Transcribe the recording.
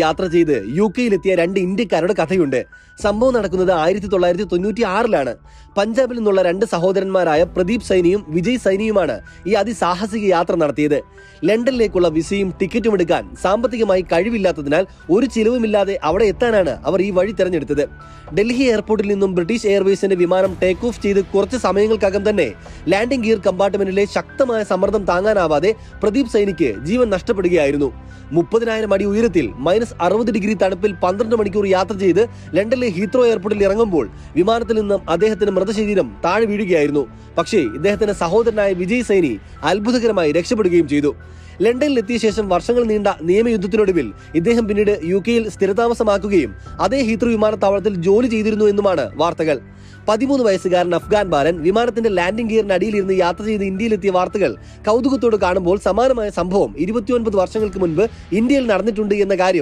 യാത്ര ചെയ്ത് UK-യിലെത്തിയ രണ്ട് ഇന്ത്യക്കാരുടെ കഥയുണ്ട്. സംഭവം നടക്കുന്നത് 1996-ലാണ്. പഞ്ചാബിൽ നിന്നുള്ള രണ്ട് സഹോദരന്മാരായ പ്രദീപ് സൈനിയും വിജയ് സൈനിയുമാണ് ഈ അതിസാഹസിക യാത്ര നടത്തിയത്. ലണ്ടനിലേക്കുള്ള വിസയും ടിക്കറ്റും എടുക്കാൻ സാമ്പത്തികമായി കഴിവില്ലാത്തതിനാൽ ഒരു ചിലവുമില്ലാതെ അവിടെ എത്താനാണ് അവർ ഈ വഴി തെരഞ്ഞെടുത്തത്. ഡൽഹി എയർപോർട്ടിൽ നിന്നും ബ്രിട്ടീഷ് എയർവേസിന്റെ വിമാനം ടേക്ക് ഓഫ് ചെയ്ത് കുറച്ച് സമയങ്ങൾക്കകം തന്നെ ലാൻഡിംഗ് ഗിയർ കമ്പാർട്ട്മെന്റിലെ ശക്തമായ സമ്മർദ്ദം താങ്ങാനാവാതെ പ്രദീപ് സൈനിക്ക് ജീവൻ നഷ്ടപ്പെടുകയായിരുന്നു. 30,000 അടി ഉയരത്തിൽ -60 തണുപ്പിൽ 12 മണിക്കൂർ യാത്ര ചെയ്ത് ലണ്ടനിലെ ഹീത്രോ എയർപോർട്ടിൽ ഇറങ്ങുമ്പോൾ വിമാനത്തിൽ നിന്നും അദ്ദേഹത്തിന്റെ മൃതശരീരം താഴെ വീഴുകയായിരുന്നു. പക്ഷേ ഇദ്ദേഹത്തിന്റെ സഹോദരനായ വിജയ് സൈനി അത്ഭുതകരമായി രക്ഷപ്പെടുകയും ചെയ്തു. ലണ്ടനിലെത്തിയ ശേഷം വർഷങ്ങൾ നീണ്ട നിയമയുദ്ധത്തിനൊടുവിൽ ഇദ്ദേഹം പിന്നീട് UK-യിൽ സ്ഥിരതാമസമാക്കുകയും അതേ ഹീത്രോ വിമാനത്താവളത്തിൽ ജോലി ചെയ്തിരുന്നു എന്നുമാണ് വാർത്തകൾ. 13 വയസ്സുകാരൻ അഫ്ഗാൻ ബാലൻ വിമാനത്തിന്റെ ലാൻഡിംഗ് ഗിയറിന് അടിയിലിരുന്ന് യാത്ര ചെയ്ത് ഇന്ത്യയിലെത്തിയ വാർത്തകൾ കൗതുകത്തോട് കാണുമ്പോൾ സമാനമായ സംഭവം 29 വർഷങ്ങൾക്ക് മുൻപ് ഇന്ത്യയിൽ നടന്നിട്ടുണ്ട് എന്ന കാര്യം